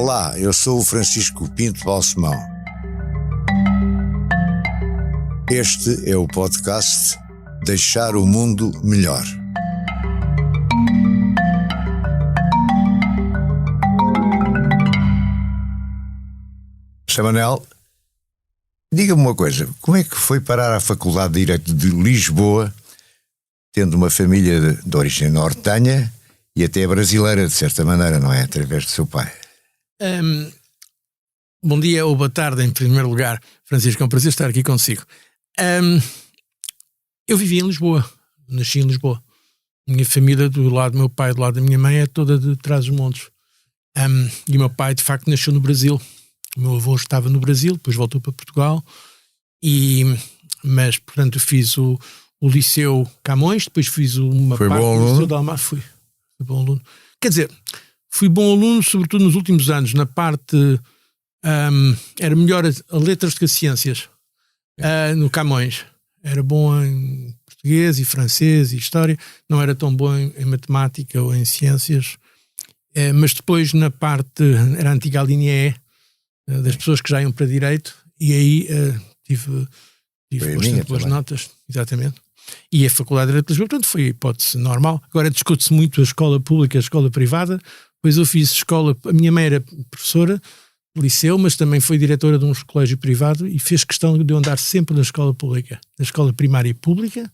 Olá, eu sou o Francisco Pinto Balsemão. Este é o podcast Deixar o Mundo Melhor. Chamanel, diga-me uma coisa, como é que foi parar à Faculdade de Direito de Lisboa, tendo uma família de origem nortenha e até brasileira, de certa maneira, não é? Através do seu pai. Bom dia ou boa tarde, em primeiro lugar. Francisco, é um prazer estar aqui consigo. Eu vivi em Lisboa, nasci em Lisboa. Minha família, do lado do meu pai e do lado da minha mãe, é toda de Trás-os-Montes. E o meu pai, de facto, nasceu no Brasil. O meu avô estava no Brasil, depois voltou para Portugal. Mas, portanto, fiz o Liceu Camões, depois fiz uma Foi parte do Liceu de Almada. Fui bom aluno. Quer dizer, fui bom aluno, sobretudo nos últimos anos, na parte... era melhor a letras do que a ciências, no Camões. Era bom em português e francês e história, não era tão bom em matemática ou em ciências, mas depois na parte, era a antiga linha E, das pessoas que já iam para direito, e aí tive bastante boas notas, exatamente. E a Faculdade de Direito de Lisboa, portanto, foi a hipótese normal. Agora discute-se muito a escola pública e a escola privada, pois eu fiz escola, a minha mãe era professora de liceu, mas também foi diretora de um colégio privado e fez questão de eu andar sempre na escola pública, na escola primária pública,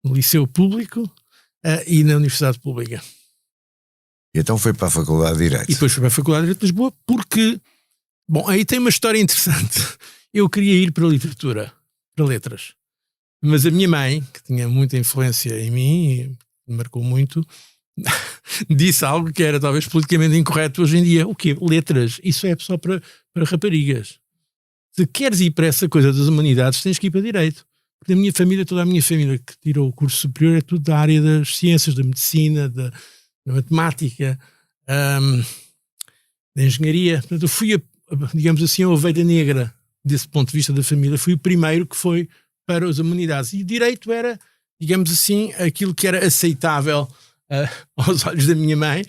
no liceu público e na Universidade Pública. E então foi para a Faculdade de Direito. E depois foi para a Faculdade de Direito de Lisboa porque, bom, aí tem uma história interessante. Eu queria ir para a literatura, para letras. Mas a minha mãe, que tinha muita influência em mim e me marcou muito, disse algo que era talvez politicamente incorreto hoje em dia. O quê? Letras? Isso é só para raparigas. Se queres ir para essa coisa das humanidades, tens que ir para direito. Porque a minha família, toda a minha família que tirou o curso superior é tudo da área das ciências, da medicina, da matemática, da engenharia. Portanto, eu fui, digamos assim, a ovelha negra desse ponto de vista da família. Fui o primeiro que foi para as humanidades. E direito era, digamos assim, aquilo que era aceitável aos olhos da minha mãe.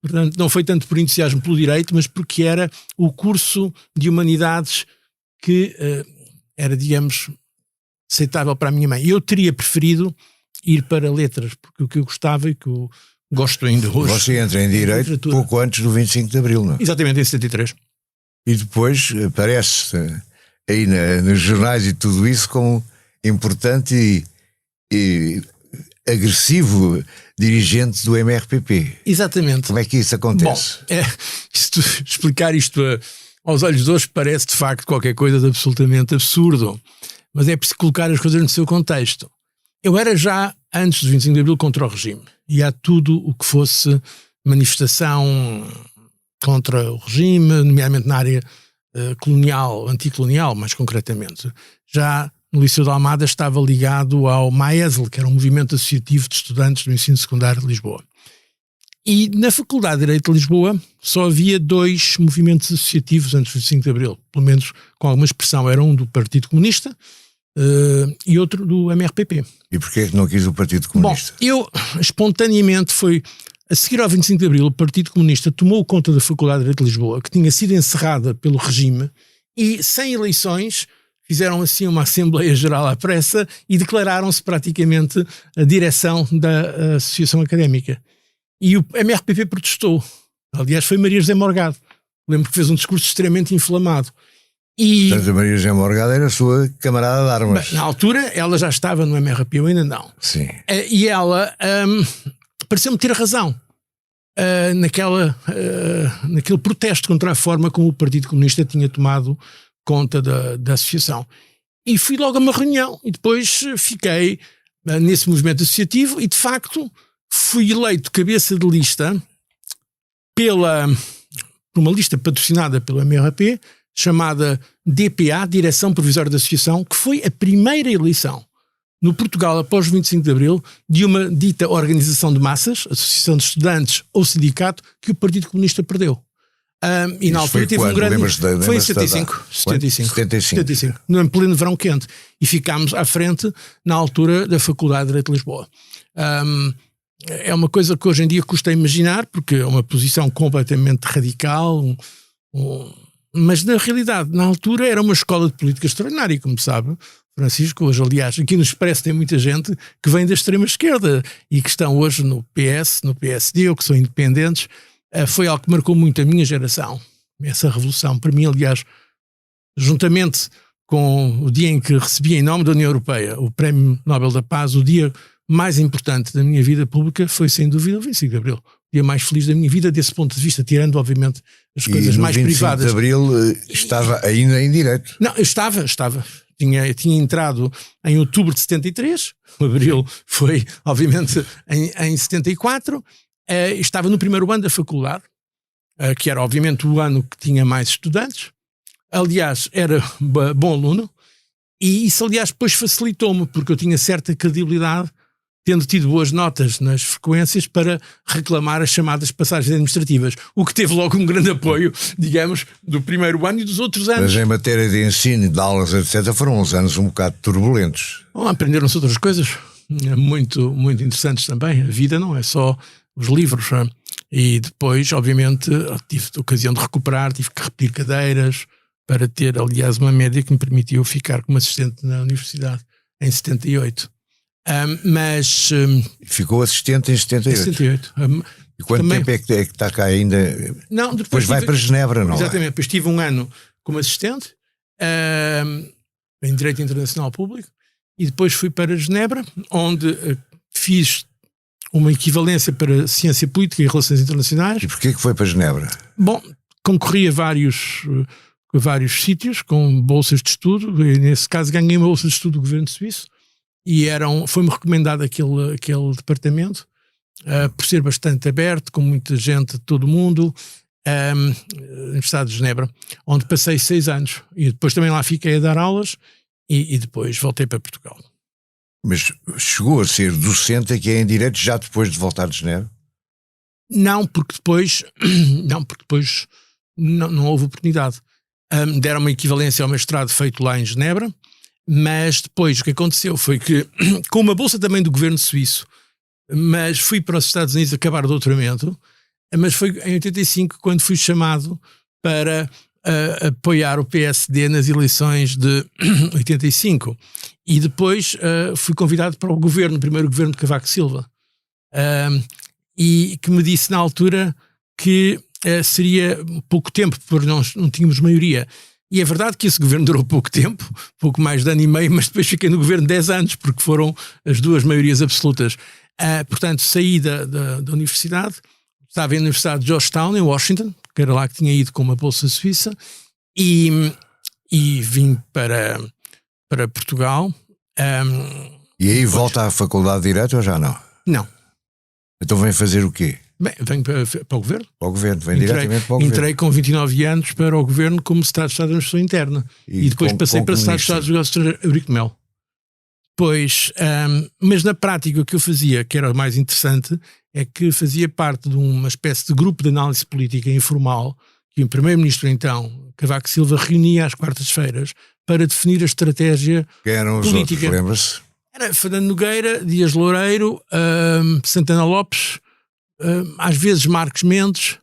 Portanto, não foi tanto por entusiasmo pelo direito, mas porque era o curso de humanidades que era, digamos, aceitável para a minha mãe. E eu teria preferido ir para letras, porque o que eu gostava e que eu gosto ainda hoje... Você entra em direito pouco antes do 25 de Abril, não é? Exatamente, em 73. E depois aparece aí nos jornais e tudo isso como importante e agressivo dirigente do MRPP. Exatamente. Como é que isso acontece? Bom, explicar isto aos olhos de hoje parece de facto qualquer coisa de absolutamente absurdo, mas é preciso colocar as coisas no seu contexto. Eu era já, antes do 25 de Abril, contra o regime, e há tudo o que fosse manifestação contra o regime, nomeadamente na área colonial, anticolonial, mais concretamente. Já no Liceu de Almada estava ligado ao MAESL, que era um movimento associativo de estudantes do ensino secundário de Lisboa. E na Faculdade de Direito de Lisboa só havia dois movimentos associativos antes do 25 de Abril, pelo menos com alguma expressão. Era um do Partido Comunista e outro do MRPP. E porquê é que não quis o Partido Comunista? Bom, eu espontaneamente foi... A seguir ao 25 de Abril, o Partido Comunista tomou conta da Faculdade de Direito de Lisboa, que tinha sido encerrada pelo regime, e sem eleições fizeram assim uma Assembleia Geral à pressa e declararam-se praticamente a direção da Associação Académica. E o MRPP protestou. Aliás, foi Maria José Morgado. Lembro que fez um discurso extremamente inflamado. Portanto, a Maria José Morgado era a sua camarada de armas. Na altura, ela já estava no MRP, eu ainda não. Sim. E ela pareceu-me ter razão naquele protesto contra a forma como o Partido Comunista tinha tomado conta da associação. E fui logo a uma reunião e depois fiquei nesse movimento associativo e, de facto, fui eleito cabeça de lista por uma lista patrocinada pelo MRP, chamada DPA, Direção Provisória da Associação, que foi a primeira eleição no Portugal após o 25 de Abril de uma dita organização de massas, associação de estudantes ou sindicato, que o Partido Comunista perdeu. E na altura teve um grande... Foi em 75, no pleno verão quente. E ficámos à frente na altura da Faculdade de Direito de Lisboa. É uma coisa que hoje em dia custa imaginar, porque é uma posição completamente radical, Mas na realidade, na altura, era uma escola de política extraordinária, como sabe, Francisco. Hoje, aliás, aqui no Expresso tem muita gente que vem da extrema-esquerda e que estão hoje no PS, no PSD, ou que são independentes. Foi algo que marcou muito a minha geração, essa revolução. Para mim, aliás, juntamente com o dia em que recebi em nome da União Europeia o Prémio Nobel da Paz, o dia mais importante da minha vida pública foi, sem dúvida, o 25 de Abril. O dia mais feliz da minha vida, desse ponto de vista, tirando, obviamente, as coisas mais privadas. E no 25 de Abril estava ainda em direito? Não, eu estava. Tinha entrado em outubro de 73, o Abril foi, obviamente, em 74. Estava no primeiro ano da faculdade, que era, obviamente, o ano que tinha mais estudantes. Aliás, era bom aluno. E isso, aliás, depois facilitou-me, porque eu tinha certa credibilidade, tendo tido boas notas nas frequências, para reclamar as chamadas passagens administrativas, o que teve logo um grande apoio, digamos, do primeiro ano e dos outros anos. Mas em matéria de ensino, de aulas, etc., foram uns anos um bocado turbulentos. Bom, aprenderam-se outras coisas muito, muito interessantes também. A vida não é só os livros. E depois, obviamente, tive a ocasião de recuperar, tive que repetir cadeiras, para ter, aliás, uma média que me permitiu ficar como assistente na universidade em 78. Ficou assistente em 78? 78. E quanto também, tempo é que está cá ainda? Não, depois vai para Genebra, não é? Exatamente, depois tive um ano como assistente em Direito Internacional Público e depois fui para Genebra, onde fiz uma equivalência para Ciência Política e Relações Internacionais. E porquê que foi para Genebra? Bom, concorri a vários sítios com bolsas de estudo, e nesse caso ganhei uma bolsa de estudo do governo suíço e foi-me recomendado aquele departamento por ser bastante aberto, com muita gente de todo o mundo, Universidade de Genebra, onde passei 6 anos e depois também lá fiquei a dar aulas e depois voltei para Portugal. Mas chegou a ser docente aqui em Direito já depois de voltar de Genebra? Não, porque depois não houve oportunidade. Deram uma equivalência ao mestrado feito lá em Genebra, mas depois o que aconteceu foi que, com uma bolsa também do governo suíço, mas fui para os Estados Unidos acabar o doutoramento, mas foi em 85 quando fui chamado para apoiar o PSD nas eleições de 85 e depois fui convidado para o primeiro governo de Cavaco Silva, e que me disse na altura que seria pouco tempo, porque nós não tínhamos maioria. E é verdade que esse governo durou pouco tempo, pouco mais de ano e meio, mas depois fiquei no governo 10 anos, porque foram as duas maiorias absolutas. Portanto, saí da universidade, estava na Universidade de Georgetown, em Washington, que era lá que tinha ido com uma bolsa suíça, e vim para Portugal. E aí volta à Faculdade de Direito ou já não? Não. Então vem fazer o quê? Bem, venho para o governo. Para o governo, vem diretamente para o governo. Entrei com 29 anos para o governo como secretário de Estado da Administração Interna. E depois passei para secretário de Estado dos Negócios Estrangeiros, Eurico de Melo. Pois, mas na prática o que eu fazia, que era o mais interessante, é que fazia parte de uma espécie de grupo de análise política informal que o primeiro-ministro, então, Cavaco Silva, reunia às quartas-feiras para definir a estratégia Quem eram os política. Outros, lembra-se? Era Fernando Nogueira, Dias Loureiro, Santana Lopes, às vezes Marcos Mendes,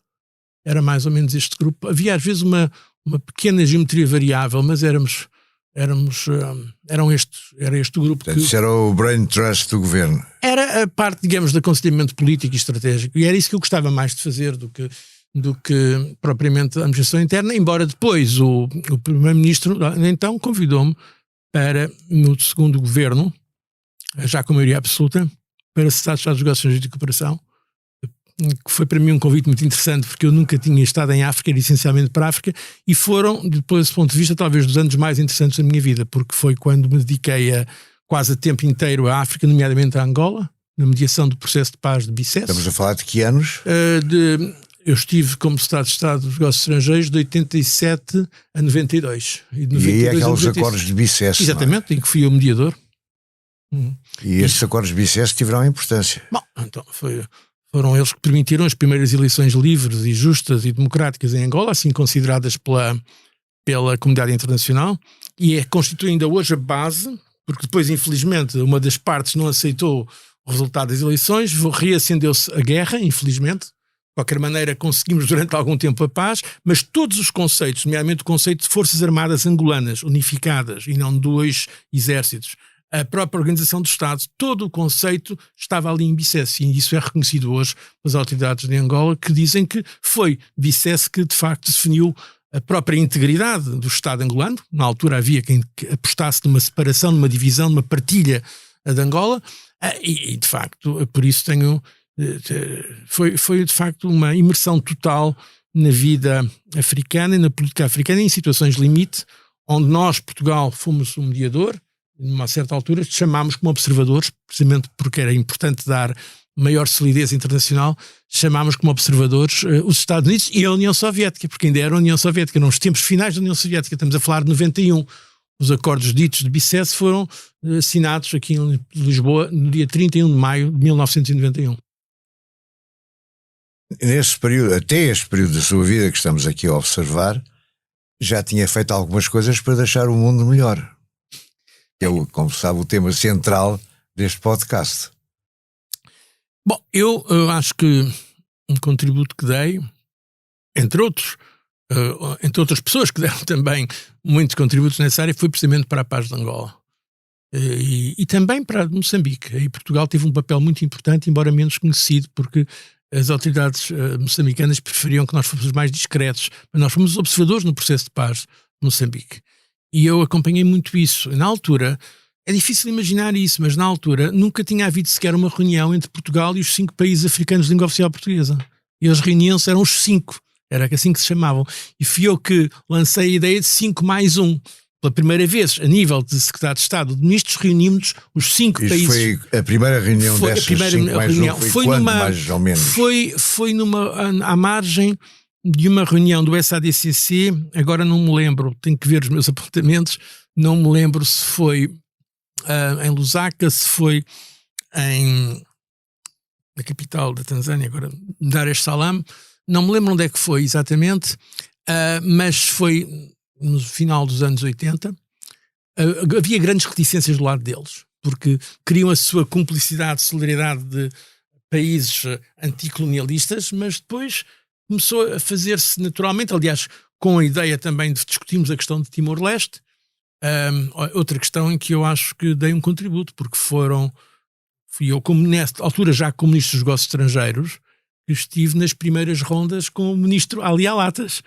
era mais ou menos este grupo. Havia às vezes uma pequena geometria variável, mas era este o grupo. Portanto, isso era o brain trust do governo. Era a parte, digamos, de aconselhamento político e estratégico, e era isso que eu gostava mais de fazer do que propriamente a administração interna, embora depois o primeiro-ministro então convidou-me para, no segundo governo, já com maioria absoluta, para secretário de Estado dos Negócios Estrangeiros e Cooperação, que foi para mim um convite muito interessante, porque eu nunca tinha estado em África, era essencialmente para a África, e foram, depois desse ponto de vista, talvez dos anos mais interessantes da minha vida, porque foi quando me dediquei quase a tempo inteiro à África, nomeadamente a Angola, na mediação do processo de paz de Bicesse. Estamos a falar de que anos? Eu estive como secretário de Estado dos Negócios Estrangeiros de 87 a 92. E de 92 aí aqueles acordos de Bicesse. Exatamente, em que fui o mediador. E estes acordos de Bicesse tiveram importância. Bom, então foram eles que permitiram as primeiras eleições livres e justas e democráticas em Angola, assim consideradas pela comunidade internacional, e constitui ainda hoje a base, porque depois, infelizmente, uma das partes não aceitou o resultado das eleições, reacendeu-se a guerra, infelizmente, qualquer maneira conseguimos durante algum tempo a paz, mas todos os conceitos, nomeadamente o conceito de Forças Armadas Angolanas unificadas e não 2 exércitos, a própria organização do Estado, todo o conceito estava ali em Bicesse, e isso é reconhecido hoje pelas autoridades de Angola, que dizem que foi Bicesse que de facto definiu a própria integridade do Estado angolano. Na altura havia quem apostasse numa separação, numa divisão, numa partilha de Angola, e de facto, por isso foi de facto uma imersão total na vida africana e na política africana, em situações limite, onde nós, Portugal, fomos um mediador. Numa certa altura chamámos como observadores, precisamente porque era importante dar maior solidez internacional, chamámos como observadores os Estados Unidos e a União Soviética, porque ainda era a União Soviética, nos tempos finais da União Soviética, estamos a falar de 91. Os acordos ditos de Bicesse foram assinados aqui em Lisboa no dia 31 de maio de 1991. Nesse período, até este período da sua vida que estamos aqui a observar, já tinha feito algumas coisas para deixar o mundo melhor. É, como sabe, o tema central deste podcast. Bom, eu acho que um contributo que dei, entre outras pessoas que deram também muitos contributos nessa área, foi precisamente para a paz de Angola. E também para Moçambique. E Portugal teve um papel muito importante, embora menos conhecido, porque as autoridades moçambicanas preferiam que nós fôssemos mais discretos, mas nós fomos observadores no processo de paz de Moçambique. E eu acompanhei muito isso. Na altura, é difícil imaginar isso, mas na altura nunca tinha havido sequer uma reunião entre Portugal e os 5 países africanos de língua oficial portuguesa. E as reuniões eram os 5, era assim que se chamavam. E fui eu que lancei a ideia de 5 mais 1. Pela primeira vez, a nível de Secretário de Estado, de Ministros, reunimos os 5 países. Foi a primeira reunião dessas 5 mais 1, foi quando, mais ou menos? Foi à margem de uma reunião do SADCC, agora não me lembro, tenho que ver os meus apontamentos, não me lembro se foi em Lusaka, se foi na capital da Tanzânia, agora Dar es Salaam, não me lembro onde é que foi exatamente, mas foi no final dos anos 80. Havia grandes reticências do lado deles, porque queriam a sua cumplicidade, solidariedade de países anticolonialistas, mas depois começou a fazer-se naturalmente, aliás, com a ideia também de discutirmos a questão de Timor-Leste, outra questão em que eu acho que dei um contributo, porque fui eu, como nessa altura já como Ministro dos Negócios Estrangeiros, que estive nas primeiras rondas com o Ministro Ali Alatas,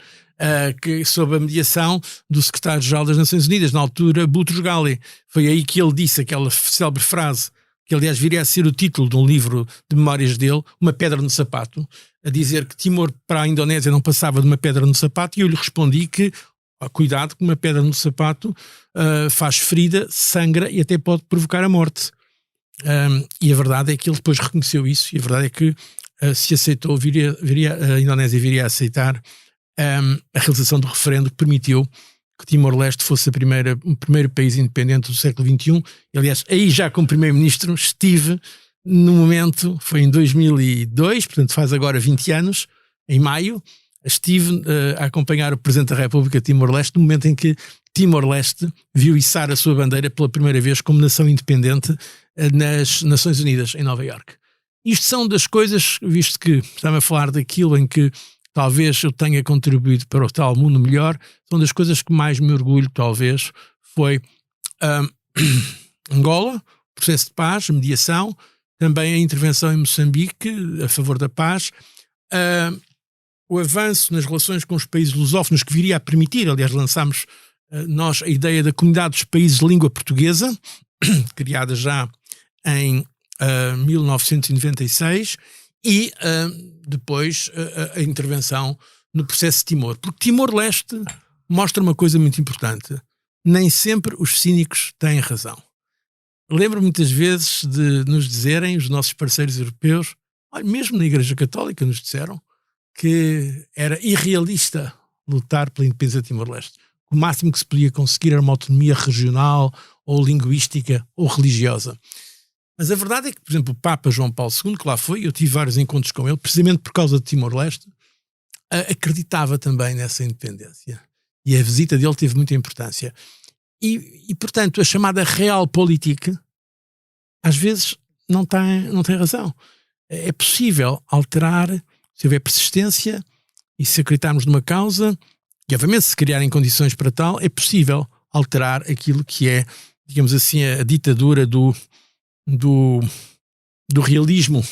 que sob a mediação do Secretário-Geral das Nações Unidas, na altura Boutros Ghali. Foi aí que ele disse aquela célebre frase, que aliás viria a ser o título de um livro de memórias dele, Uma Pedra no Sapato, a dizer que Timor para a Indonésia não passava de uma pedra no sapato, e eu lhe respondi que, cuidado, que uma pedra no sapato faz ferida, sangra e até pode provocar a morte. E a verdade é que ele depois reconheceu isso, e a verdade é que se aceitou, a Indonésia viria a aceitar a realização do referendo que permitiu que Timor-Leste fosse o primeiro país independente do século XXI. Aliás, aí já como primeiro-ministro estive no momento, foi em 2002, portanto faz agora 20 anos, em maio, estive a acompanhar o Presidente da República de Timor-Leste no momento em que Timor-Leste viu içar a sua bandeira pela primeira vez como nação independente nas Nações Unidas, em Nova Iorque. Isto são das coisas, visto que estamos a falar daquilo em que talvez eu tenha contribuído para o tal mundo melhor, são das coisas que mais me orgulho, talvez, foi Angola, processo de paz, mediação, também a intervenção em Moçambique, a favor da paz, o avanço nas relações com os países lusófonos que viria a permitir, aliás, lançámos nós a ideia da Comunidade dos Países de Língua Portuguesa, criada já em 1996, e depois a intervenção no processo de Timor. Porque Timor-Leste mostra uma coisa muito importante. Nem sempre os cínicos têm razão. Lembro muitas vezes de nos dizerem, os nossos parceiros europeus, mesmo na Igreja Católica nos disseram, que era irrealista lutar pela independência de Timor-Leste. O máximo que se podia conseguir era uma autonomia regional, ou linguística, ou religiosa. Mas a verdade é que, por exemplo, o Papa João Paulo II, que lá foi, eu tive vários encontros com ele, precisamente por causa de Timor-Leste, acreditava também nessa independência. E a visita dele teve muita importância. E portanto, a chamada realpolitik, às vezes, não tem razão. É possível alterar se houver persistência e se acreditarmos numa causa, e obviamente se criarem condições para tal, é possível alterar aquilo que é, digamos assim, a ditadura do realismo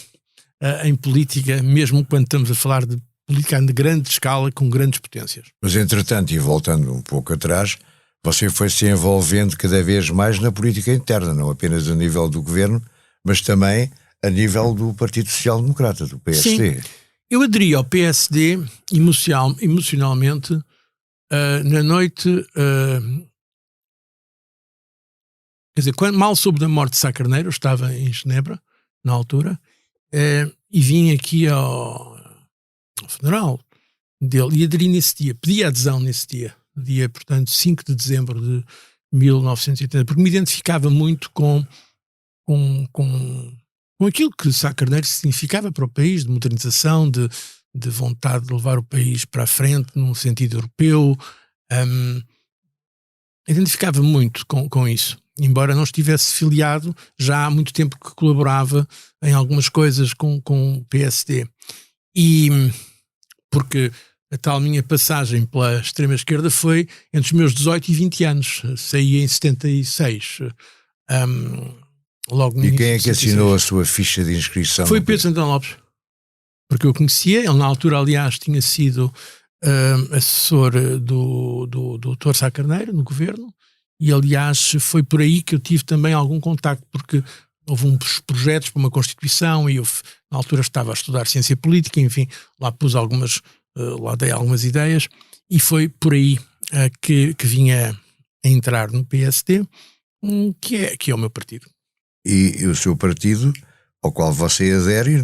em política, mesmo quando estamos a falar de política de grande escala, com grandes potências. Mas entretanto, e voltando um pouco atrás, você foi se envolvendo cada vez mais na política interna, não apenas a nível do governo, mas também a nível do Partido Social Democrata, do PSD. Sim, eu aderi ao PSD emocionalmente na noite, quer dizer, mal soube da morte de Sá Carneiro, eu estava em Genebra, na altura, e vim aqui ao funeral dele e aderi nesse dia, pedi adesão nesse dia, portanto, 5 de dezembro de 1980, porque me identificava muito com aquilo que Sá Carneiro significava para o país, de modernização, de vontade de levar o país para a frente num sentido europeu. Identificava muito com isso, embora não estivesse filiado, já há muito tempo que colaborava em algumas coisas com o PSD. E porque a tal minha passagem pela extrema-esquerda foi entre os meus 18 e 20 anos. Saí em 76. Logo no E início quem é de que 76. assinou a sua ficha de inscrição? Foi Pedro Santana Lopes. Porque eu conhecia, ele na altura, aliás, tinha sido assessor do Dr. Sá Carneiro, no governo, e aliás foi por aí que eu tive também algum contacto, porque houve uns projetos para uma Constituição e eu, na altura, estava a estudar ciência política, enfim, lá pus lá dei algumas ideias, e foi por aí que vinha a entrar no PSD, que é o meu partido. E o seu partido, ao qual você adere,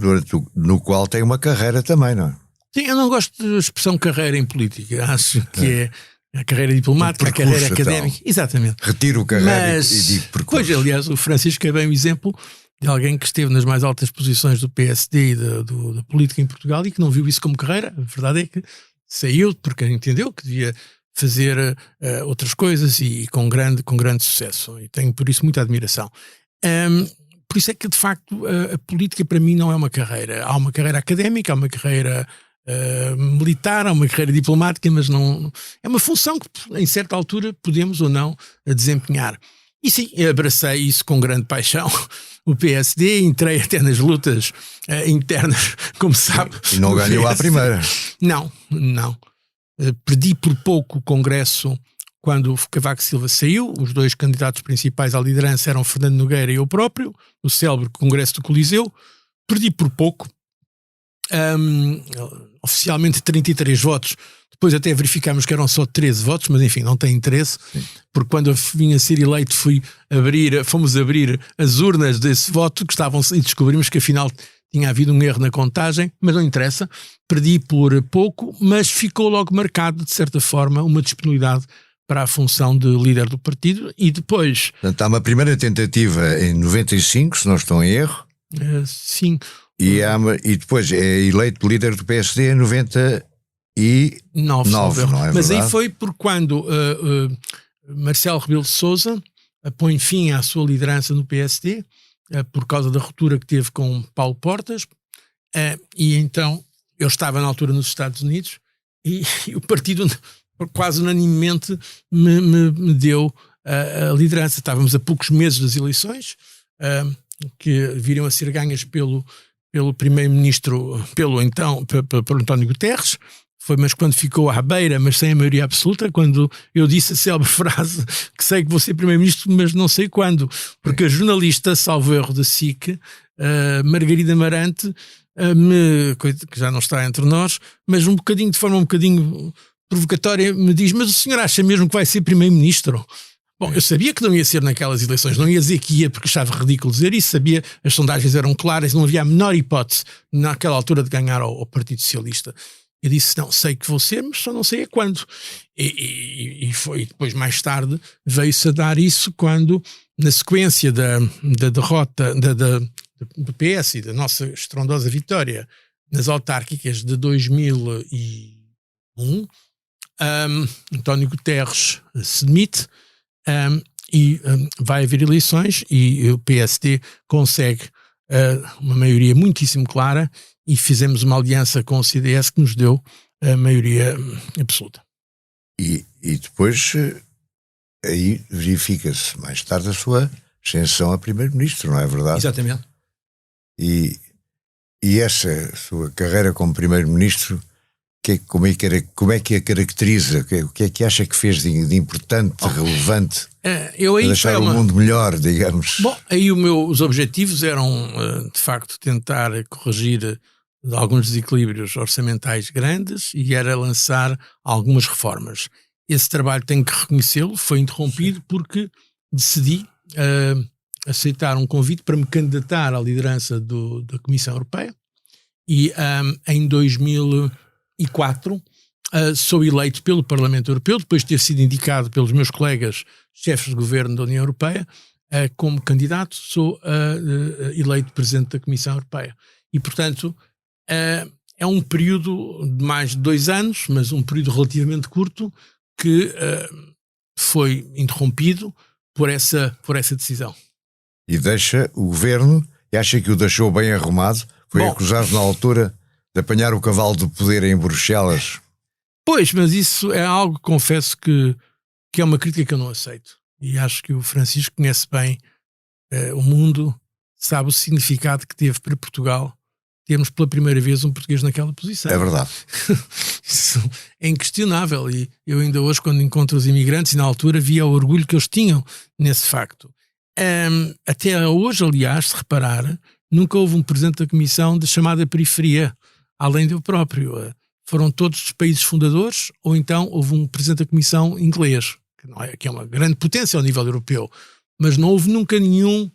no qual tem uma carreira também, não é? Sim, eu não gosto da expressão carreira em política, acho que é a carreira diplomática, a carreira académica. Tal. Exatamente. Retiro o carreira e digo percurso. Pois, aliás, o Francisco é bem um exemplo de alguém que esteve nas mais altas posições do PSD e da política em Portugal e que não viu isso como carreira. A verdade é que saiu porque entendeu que devia fazer outras coisas e com grande sucesso. E tenho por isso muita admiração. Por isso é que, de facto, a política para mim não é uma carreira. Há uma carreira académica, há uma carreira militar, há uma carreira diplomática, mas não é uma função que em certa altura podemos ou não desempenhar. E sim, abracei isso com grande paixão, o PSD, entrei até nas lutas internas, como sabe. E não ganhou à primeira. Não. Perdi por pouco o Congresso quando Cavaco Silva saiu. Os dois candidatos principais à liderança eram Fernando Nogueira e eu próprio, no célebre Congresso do Coliseu. Perdi por pouco. Oficialmente 33 votos, depois até verificámos que eram só 13 votos, mas enfim, não tem interesse. Sim. Porque quando eu vim a ser eleito fomos abrir as urnas desse voto e descobrimos que afinal tinha havido um erro na contagem, mas não interessa, perdi por pouco, mas ficou logo marcado de certa forma uma disponibilidade para a função de líder do partido. E depois... Portanto, há uma primeira tentativa em 95, se não estou em erro. Sim. E depois é eleito líder do PSD em 99, não é verdade? Mas aí foi por quando Marcelo Rebelo de Sousa põe fim à sua liderança no PSD, por causa da ruptura que teve com Paulo Portas, e então eu estava na altura nos Estados Unidos e o partido quase unanimemente me deu a liderança. Estávamos a poucos meses das eleições, que viriam a ser ganhas pelo primeiro-ministro, pelo António Guterres. Mas quando ficou à beira, mas sem a maioria absoluta, quando eu disse a célebre frase que sei que vou ser primeiro-ministro, mas não sei quando, porque a jornalista, salvo erro da SIC, Margarida Marante, que já não está entre nós, mas de forma um bocadinho provocatória, me diz: mas o senhor acha mesmo que vai ser primeiro-ministro? Bom, eu sabia que não ia ser naquelas eleições, não ia dizer que ia porque achava ridículo dizer isso, sabia, as sondagens eram claras, não havia a menor hipótese naquela altura de ganhar ao Partido Socialista. Eu disse: não, sei que vou ser, mas só não sei a quando. E foi depois, mais tarde, veio-se a dar isso quando, na sequência da derrota do PS e da nossa estrondosa vitória nas autárquicas de 2001, António Guterres se demite e vai haver eleições e o PSD consegue uma maioria muitíssimo clara e fizemos uma aliança com o CDS que nos deu a maioria absoluta. E depois aí verifica-se mais tarde a sua ascensão a primeiro-ministro, não é verdade? Exatamente. E essa sua carreira como primeiro-ministro, como é que a caracteriza? O que é que acha que fez de importante, relevante, para deixar o mundo melhor, digamos? Bom, aí os objetivos eram, de facto, tentar corrigir alguns desequilíbrios orçamentais grandes e era lançar algumas reformas. Esse trabalho, tenho que reconhecê-lo, foi interrompido porque decidi aceitar um convite para me candidatar à liderança da Comissão Europeia e em 2004 sou eleito pelo Parlamento Europeu, depois de ter sido indicado pelos meus colegas chefes de governo da União Europeia, como candidato, sou eleito Presidente da Comissão Europeia. E, portanto, é um período de mais de 2 anos, mas um período relativamente curto, que foi interrompido por essa decisão. E deixa o governo, e acha que o deixou bem arrumado? Foi acusado na altura de apanhar o cavalo do poder em Bruxelas? Pois, mas isso é algo, confesso, que é uma crítica que eu não aceito. E acho que o Francisco conhece bem o mundo, sabe o significado que teve para Portugal termos pela primeira vez um português naquela posição. É verdade. Isso é inquestionável. E eu ainda hoje, quando encontro os imigrantes, e na altura via o orgulho que eles tinham nesse facto. Até hoje, aliás, se reparar, nunca houve um presidente da Comissão de chamada periferia, além do próprio. Foram todos os países fundadores, ou então houve um presidente da Comissão inglês, que é uma grande potência ao nível europeu, mas não houve nunca nenhum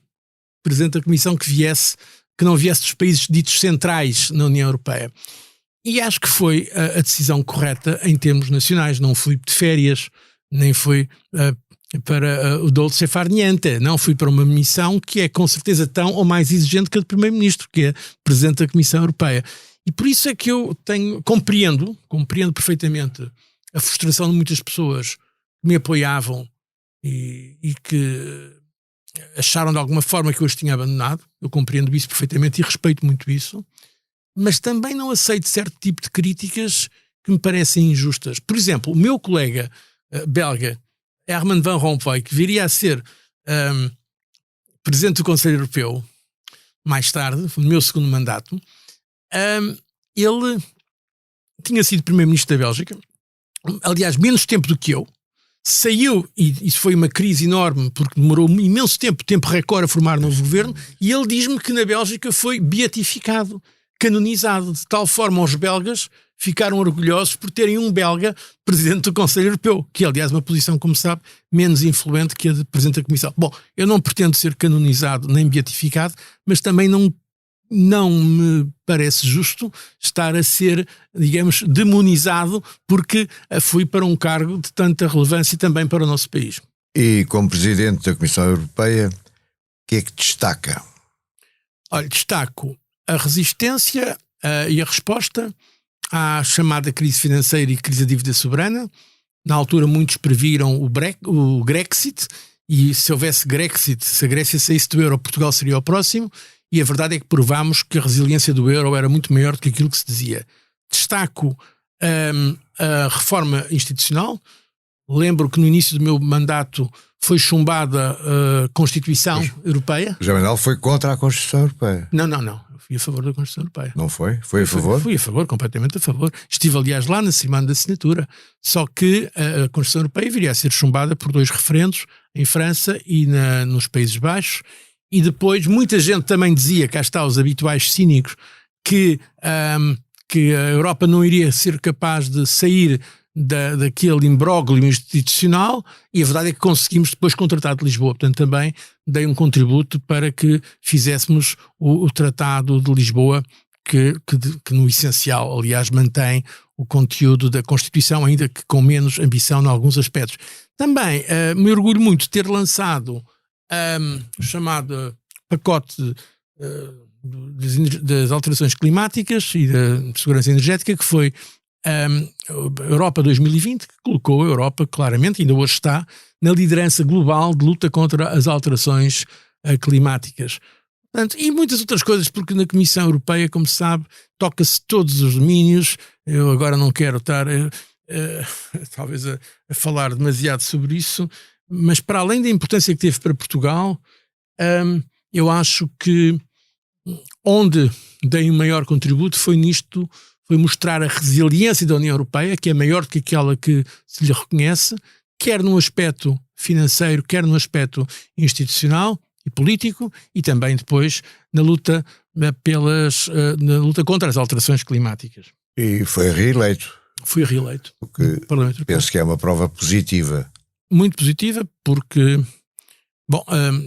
presidente da Comissão que não viesse dos países ditos centrais na União Europeia. E acho que foi a decisão correta em termos nacionais. Não fui de férias, nem fui para o dolce far niente. Não, fui para uma missão que é com certeza tão ou mais exigente que a de Primeiro-Ministro, que é Presidente da Comissão Europeia. E por isso é que eu compreendo perfeitamente a frustração de muitas pessoas que me apoiavam e que acharam de alguma forma que eu os tinha abandonado. Eu compreendo isso perfeitamente e respeito muito isso, mas também não aceito certo tipo de críticas que me parecem injustas. Por exemplo, o meu colega belga, Herman Van Rompuy, que viria a ser Presidente do Conselho Europeu mais tarde, no meu segundo mandato, ele tinha sido Primeiro-Ministro da Bélgica, aliás, menos tempo do que eu, saiu, e isso foi uma crise enorme, porque demorou um imenso tempo recorde a formar novo governo, e ele diz-me que na Bélgica foi beatificado, canonizado, de tal forma os belgas ficaram orgulhosos por terem um belga Presidente do Conselho Europeu, que aliás é uma posição, como sabe, menos influente que a de Presidente da Comissão. Bom, eu não pretendo ser canonizado nem beatificado, mas também não me parece justo estar a ser, digamos, demonizado porque fui para um cargo de tanta relevância também para o nosso país. E como Presidente da Comissão Europeia, o que é que destaca? Olha, destaco a resistência e a resposta à chamada crise financeira e crise da dívida soberana. Na altura muitos previram o Grexit, e se houvesse Grexit, se a Grécia saísse do euro, Portugal seria o próximo. E a verdade é que provámos que a resiliência do euro era muito maior do que aquilo que se dizia. Destaco a reforma institucional. Lembro que no início do meu mandato foi chumbada a Constituição Europeia. José Manuel foi contra a Constituição Europeia. Não. Eu fui a favor da Constituição Europeia. Não foi? Foi a favor? Fui a favor, completamente a favor. Estive, aliás, lá na cerimónia da assinatura. Só que a Constituição Europeia viria a ser chumbada por 2 referendos em França e nos Países Baixos. E depois muita gente também dizia, cá está os habituais cínicos, que a Europa não iria ser capaz de sair daquele imbróglio institucional, e a verdade é que conseguimos depois com o Tratado de Lisboa. Portanto, também dei um contributo para que fizéssemos o Tratado de Lisboa, que no essencial, aliás, mantém o conteúdo da Constituição, ainda que com menos ambição em alguns aspectos. Também me orgulho muito de ter lançado o chamado pacote das alterações climáticas e da segurança energética, que foi Europa 2020, que colocou a Europa claramente, ainda hoje está, na liderança global de luta contra as alterações climáticas. Portanto, e muitas outras coisas, porque na Comissão Europeia, como se sabe, toca-se todos os domínios. Eu agora não quero estar talvez a falar demasiado sobre isso, mas para além da importância que teve para Portugal, eu acho que onde dei um maior contributo foi mostrar a resiliência da União Europeia, que é maior do que aquela que se lhe reconhece, quer no aspecto financeiro, quer no aspecto institucional e político, e também depois na luta contra as alterações climáticas. E foi reeleito. Fui reeleito. Porque penso que é uma prova positiva. Muito positiva, porque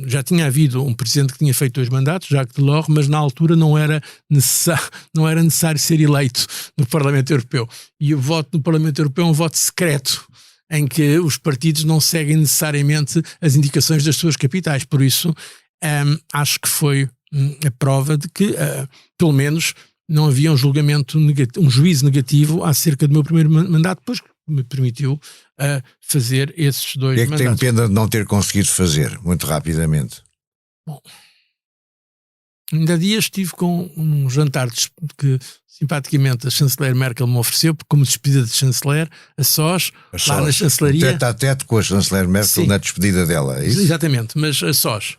já tinha havido um presidente que tinha feito 2 mandatos, Jacques Delors, mas na altura não era necessário ser eleito no Parlamento Europeu. E o voto no Parlamento Europeu é um voto secreto, em que os partidos não seguem necessariamente as indicações das suas capitais. Por isso, acho que foi a prova de que, pelo menos, não havia um juízo negativo acerca do meu primeiro mandato, depois que me permitiu fazer esses 2 mandatos. Tenho pena de não ter conseguido fazer, muito rapidamente. Bom, ainda há dias estive com um jantar que simpaticamente a chanceler Merkel me ofereceu, como despedida de chanceler, a sós, lá na chancelaria. Tete a tete com a chanceler Merkel. Sim, na despedida dela, é isso? Exatamente, mas a sós.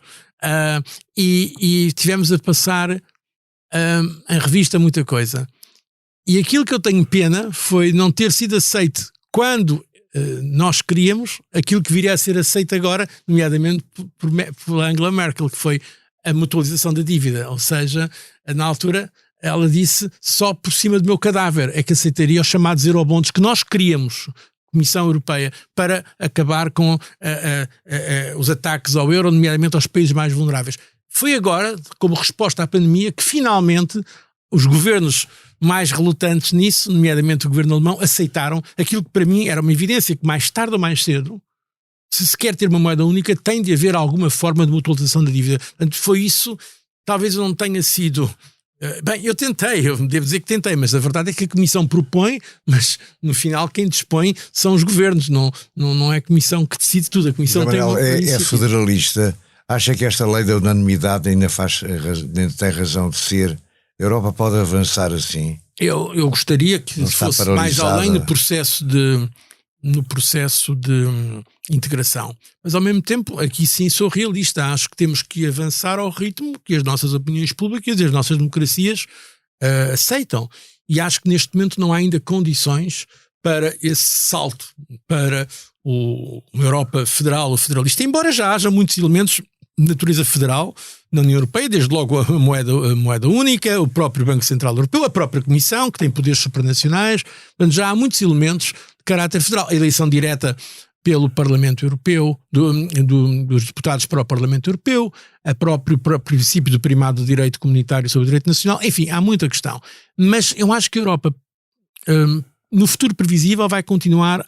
E tivemos a passar em revista muita coisa. E aquilo que eu tenho pena foi não ter sido aceito quando nós queríamos aquilo que viria a ser aceito agora, nomeadamente por Angela Merkel, que foi a mutualização da dívida. Ou seja, na altura ela disse: só por cima do meu cadáver é que aceitaria os chamados eurobonds que nós queríamos, Comissão Europeia, para acabar com os ataques ao euro, nomeadamente aos países mais vulneráveis. Foi agora, como resposta à pandemia, que finalmente os governos mais relutantes nisso, nomeadamente o governo alemão, aceitaram aquilo que para mim era uma evidência, que mais tarde ou mais cedo, se quer ter uma moeda única, tem de haver alguma forma de mutualização da dívida. Portanto, foi isso. Talvez eu não tenha sido... eu devo dizer que tentei, mas a verdade é que a Comissão propõe, mas no final quem dispõe são os governos, não é a Comissão que decide tudo. A Comissão é federalista. Acha que esta lei da unanimidade ainda tem razão de ser? A Europa pode avançar assim? Eu gostaria que fosse mais além no processo de integração. Mas ao mesmo tempo, aqui sim sou realista. Acho que temos que avançar ao ritmo que as nossas opiniões públicas e as nossas democracias aceitam. E acho que neste momento não há ainda condições para esse salto para uma Europa federal ou federalista, embora já haja muitos elementos de natureza federal na União Europeia, desde logo a moeda única, o próprio Banco Central Europeu, a própria Comissão, que tem poderes supranacionais. Portanto, já há muitos elementos de caráter federal. A eleição direta pelo Parlamento Europeu, dos deputados para o Parlamento Europeu, o próprio princípio do primado do direito comunitário sobre o direito nacional. Enfim, há muita questão. Mas eu acho que a Europa, no futuro previsível, vai continuar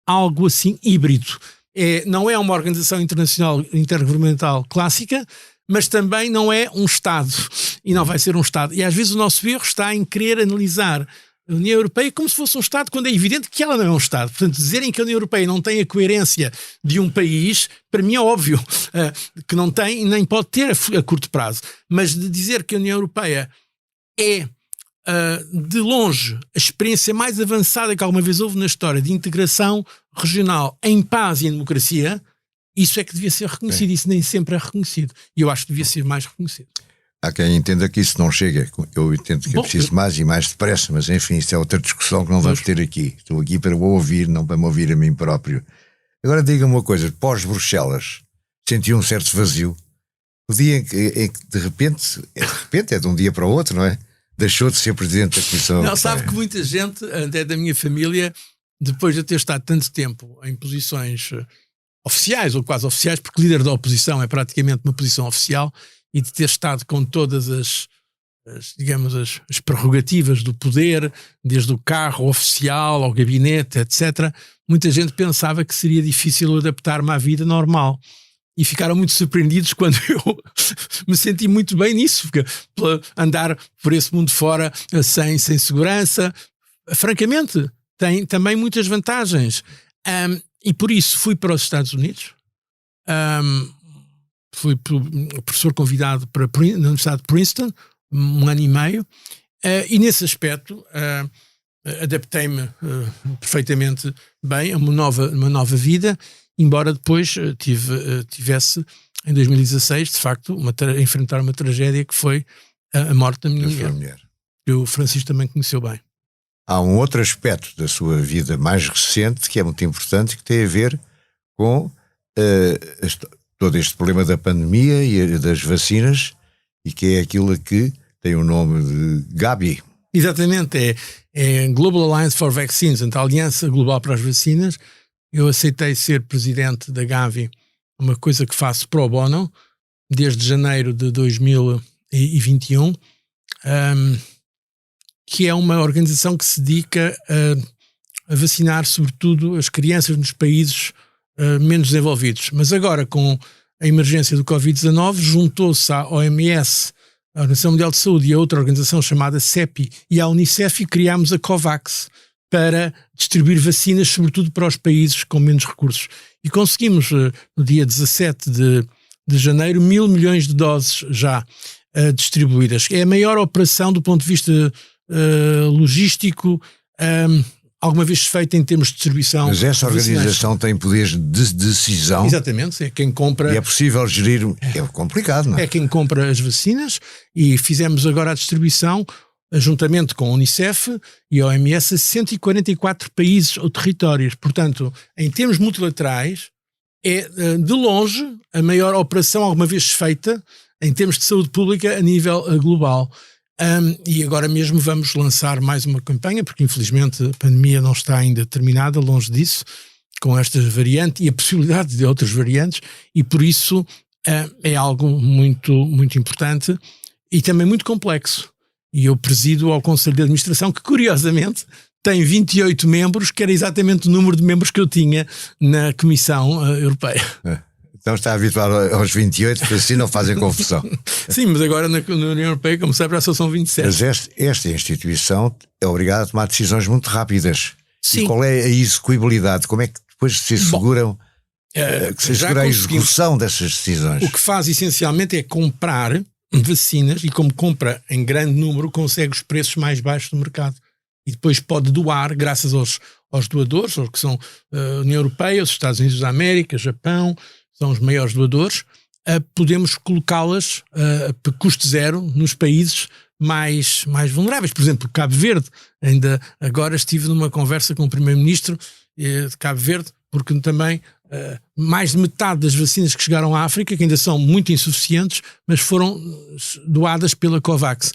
algo assim híbrido. Não é uma organização internacional intergovernamental clássica, mas também não é um Estado, e não vai ser um Estado. E às vezes o nosso erro está em querer analisar a União Europeia como se fosse um Estado, quando é evidente que ela não é um Estado. Portanto, dizerem que a União Europeia não tem a coerência de um país, para mim é óbvio que não tem e nem pode ter a curto prazo. Mas de dizer que a União Europeia é, de longe, a experiência mais avançada que alguma vez houve na história de integração regional em paz e em democracia, isso é que devia ser reconhecido. Isso nem sempre é reconhecido. E eu acho que devia ser mais reconhecido. Há quem entenda que isso não chega. Eu entendo que é preciso mais e mais depressa, mas enfim, isso é outra discussão que não vamos ter aqui. Estou aqui para o ouvir, não para me ouvir a mim próprio. Agora diga-me uma coisa, pós-Bruxelas, sentiu um certo vazio? O dia em que de repente, é de um dia para o outro, não é? Deixou de ser presidente da Comissão. Não, sabe que muita gente, até da minha família, depois de ter estado tanto tempo em posições oficiais ou quase oficiais, porque líder da oposição é praticamente uma posição oficial, e de ter estado com todas as prerrogativas do poder, desde o carro oficial ao gabinete, etc., muita gente pensava que seria difícil adaptar-me à vida normal. E ficaram muito surpreendidos quando eu me senti muito bem nisso, porque andar por esse mundo fora sem segurança, francamente, tem também muitas vantagens. E por isso fui para os Estados Unidos. fui professor convidado na Universidade de Princeton, 1 ano e meio, e nesse aspecto adaptei-me perfeitamente bem a uma nova vida, embora depois tivesse, em 2016, de facto, enfrentar uma tragédia que foi a morte da minha mulher. Que o Francisco também conheceu bem. Há um outro aspecto da sua vida mais recente que é muito importante, que tem a ver com todo este problema da pandemia e das vacinas, e que é aquilo que tem o nome de Gavi. Exatamente, é Global Alliance for Vaccines, a Aliança Global para as Vacinas. Eu aceitei ser presidente da Gavi, uma coisa que faço pro bono, desde janeiro de 2021, que é uma organização que se dedica a vacinar, sobretudo, as crianças nos países menos desenvolvidos. Mas agora, com a emergência do Covid-19, juntou-se à OMS, a Organização Mundial de Saúde, e a outra organização chamada CEPI e a Unicef, e criámos a COVAX para distribuir vacinas, sobretudo para os países com menos recursos. E conseguimos, no dia 17 de janeiro, 1.000 milhões de doses já distribuídas. É a maior operação do ponto de vista logístico alguma vez feita em termos de distribuição. Mas essa organização tem poderes de decisão. Exatamente, é quem compra. E é possível gerir. É complicado, não é? É quem compra as vacinas, e fizemos agora a distribuição, juntamente com a Unicef e a OMS, a 144 países ou territórios. Portanto, em termos multilaterais, é de longe a maior operação alguma vez feita em termos de saúde pública a nível global. E agora mesmo vamos lançar mais uma campanha, porque infelizmente a pandemia não está ainda terminada, longe disso, com esta variante e a possibilidade de outras variantes, e por isso é algo muito, muito importante e também muito complexo. E eu presido ao Conselho de Administração, que curiosamente tem 28 membros, que era exatamente o número de membros que eu tinha na Comissão Europeia. Então está habituado aos 28, porque assim não fazem confusão. Sim, mas agora na União Europeia, como sabe, já são 27. Mas esta instituição é obrigada a tomar decisões muito rápidas. Sim. E qual é a execuibilidade? Como é que depois se asseguram a execução dessas decisões? O que faz essencialmente é comprar vacinas, e como compra em grande número, consegue os preços mais baixos do mercado. E depois pode doar, graças aos doadores, que são a União Europeia, os Estados Unidos da América, Japão, são os maiores doadores, podemos colocá-las a custo zero nos países mais vulneráveis. Por exemplo, Cabo Verde. Ainda agora estive numa conversa com o primeiro-ministro de Cabo Verde, porque também mais de metade das vacinas que chegaram à África, que ainda são muito insuficientes, mas foram doadas pela COVAX.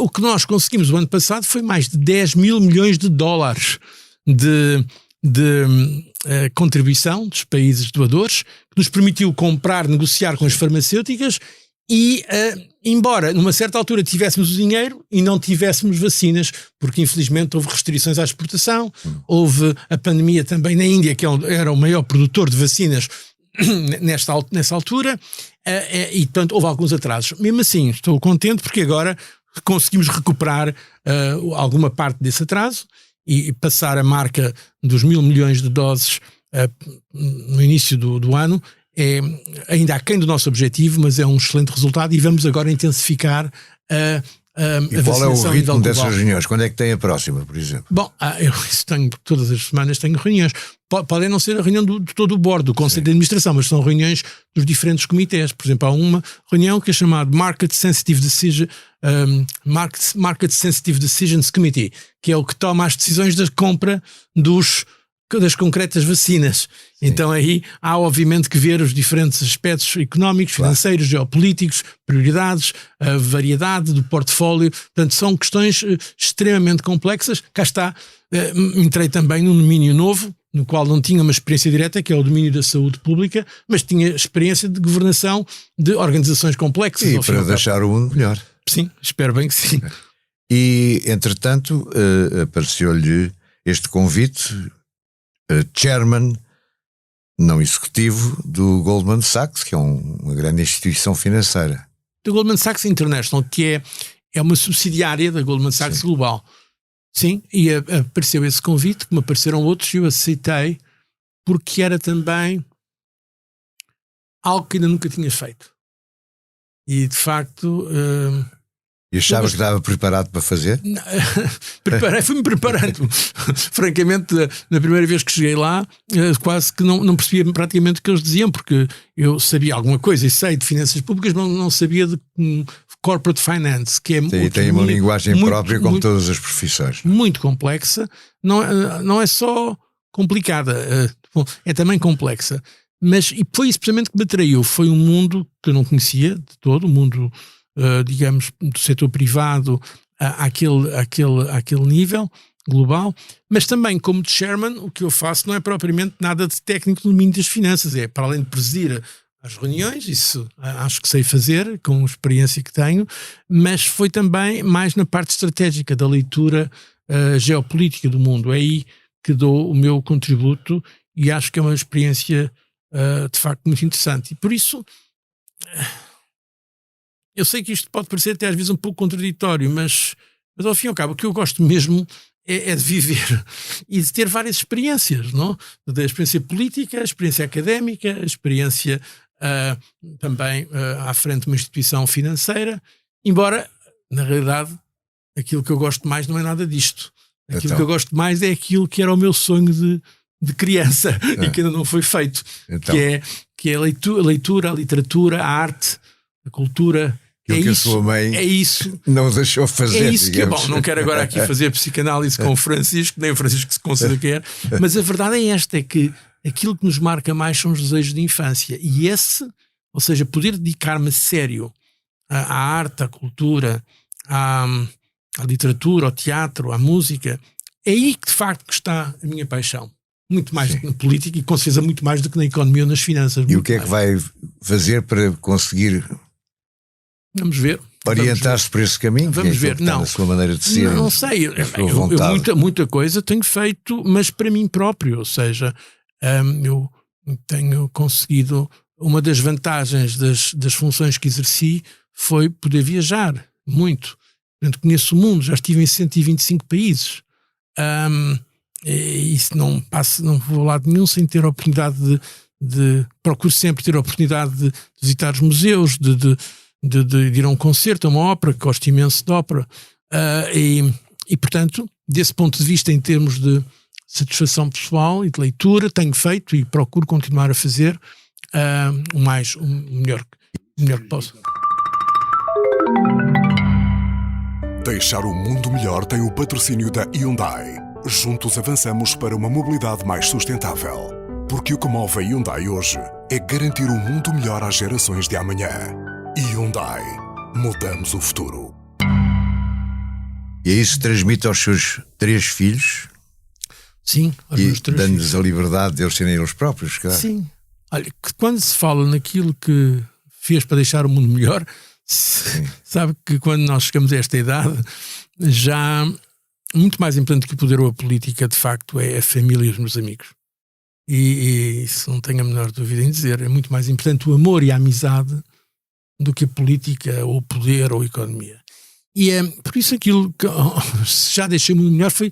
O que nós conseguimos o ano passado foi mais de 10 mil milhões de dólares de contribuição dos países doadores, que nos permitiu negociar com as farmacêuticas e, embora numa certa altura tivéssemos o dinheiro e não tivéssemos vacinas, porque infelizmente houve restrições à exportação, houve a pandemia também na Índia, que era o maior produtor de vacinas nessa altura, e portanto houve alguns atrasos. Mesmo assim, estou contente porque agora conseguimos recuperar alguma parte desse atraso e passar a marca dos 1.000 milhões de doses no início do ano. É ainda aquém do nosso objetivo, mas é um excelente resultado, e vamos agora intensificar a e qual é o ritmo dessas reuniões? Quando é que tem a próxima, por exemplo? Bom, eu tenho, todas as semanas tenho reuniões. Podem não ser a reunião de todo o board, do Conselho de Administração, mas são reuniões dos diferentes comitês. Por exemplo, há uma reunião que é chamada Market Sensitive Decisions Committee, que é o que toma as decisões da compra das concretas vacinas. Sim. Então aí há obviamente que ver os diferentes aspectos económicos, financeiros, geopolíticos, prioridades, a variedade do portfólio. Portanto, são questões extremamente complexas. Cá está, entrei também num domínio novo, no qual não tinha uma experiência direta, que é o domínio da saúde pública, mas tinha experiência de governação de organizações complexas. E para deixar o mundo melhor. Sim, espero bem que sim. E, entretanto, apareceu-lhe este convite, chairman, não executivo, do Goldman Sachs, que é uma grande instituição financeira. Do Goldman Sachs International, que é uma subsidiária da Goldman Sachs Global. Sim, e apareceu esse convite, como apareceram outros, e eu aceitei, porque era também algo que ainda nunca tinha feito. E de facto... E achava que estava preparado para fazer? Fui-me preparando. Francamente, na primeira vez que cheguei lá, quase que não percebia praticamente o que eles diziam, porque eu sabia alguma coisa e sei de finanças públicas, mas não sabia de corporate finance, que é tem uma linguagem própria, como todas as profissões. Muito complexa. Não é só complicada, é também complexa. E foi isso precisamente que me atraiu. Foi um mundo que eu não conhecia de todo, o mundo... digamos, do setor privado àquele nível global, mas também como chairman, o que eu faço não é propriamente nada de técnico no domínio das finanças, é para além de presidir as reuniões, isso acho que sei fazer, com a experiência que tenho, mas foi também mais na parte estratégica da leitura geopolítica do mundo. É aí que dou o meu contributo e acho que é uma experiência de facto muito interessante. E por isso... Eu sei que isto pode parecer até às vezes um pouco contraditório, mas ao fim e ao cabo o que eu gosto mesmo é de viver e de ter várias experiências, não? Da experiência política, a experiência académica, a experiência também à frente de uma instituição financeira, embora, na realidade, aquilo que eu gosto mais não é nada disto. Aquilo que eu gosto mais é aquilo que era o meu sonho de criança e que ainda não foi feito, que é a leitura, a literatura, a arte, a cultura. Que a sua mãe não deixou fazer. É isso que é bom. Não quero agora aqui fazer psicanálise com o Francisco, nem o Francisco se considera que é, mas a verdade é esta, é que aquilo que nos marca mais são os desejos de infância. E ou seja, poder dedicar-me a sério à arte, à cultura, à literatura, ao teatro, à música, é aí que de facto está a minha paixão. Muito mais do que na política e com certeza muito mais do que na economia ou nas finanças. E o que é que vai fazer para conseguir... Vamos ver. Orientar-se por esse caminho? Vamos ver. Não, a sua maneira de ser. Não sei. Eu muita coisa tenho feito, mas para mim próprio. Ou seja, eu tenho conseguido. Uma das vantagens das funções que exerci foi poder viajar muito. Portanto, conheço o mundo. Já estive em 125 países. E isso não vou a lado nenhum sem ter a oportunidade procuro sempre ter a oportunidade de visitar os museus, de ir a um concerto, a uma ópera, que gosto imenso de ópera, e portanto, desse ponto de vista, em termos de satisfação pessoal e de leitura, tenho feito e procuro continuar a fazer o melhor que posso. Deixar o mundo melhor tem o patrocínio da Hyundai. Juntos avançamos para uma mobilidade mais sustentável. Porque o que move a Hyundai hoje é garantir um mundo melhor às gerações de amanhã. Hyundai. Mudamos o futuro. E isso transmite aos seus 3 filhos? Sim, aos meus 3 filhos. Dando-lhes a liberdade de eles serem eles próprios, claro. Sim. Olha, quando se fala naquilo que fez para deixar o mundo melhor, sabe que quando nós chegamos a esta idade, já muito mais importante que o poder ou a política, de facto, é a família e os meus amigos. E isso não tenho a menor dúvida em dizer. É muito mais importante o amor e a amizade do que a política, ou o poder, ou a economia. E é por isso aquilo que já deixei muito melhor foi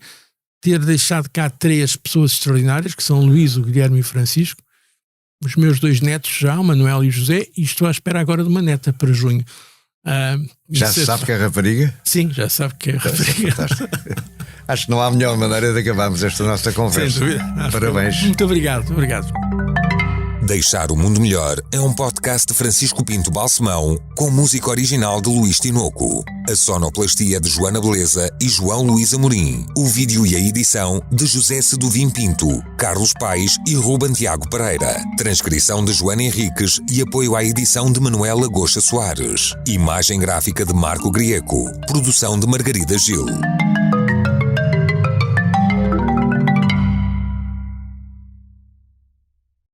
ter deixado cá 3 pessoas extraordinárias, que são o Luís, o Guilherme e o Francisco, os meus 2 netos já, o Manuel e o José, e estou à espera agora de uma neta para junho. Já se sabe que é rapariga? Sim, já sabe que é rapariga. Acho que não há melhor maneira de acabarmos esta nossa conversa. Sem dúvida. Parabéns. Muito obrigado. Deixar o Mundo Melhor é um podcast de Francisco Pinto Balsemão com música original de Luís Tinoco. A sonoplastia de Joana Beleza e João Luís Amorim. O vídeo e a edição de José Seduvim Pinto, Carlos Paes e Ruben Tiago Pereira. Transcrição de Joana Henriques e apoio à edição de Manuela Goxa Soares. Imagem gráfica de Marco Grieco. Produção de Margarida Gil.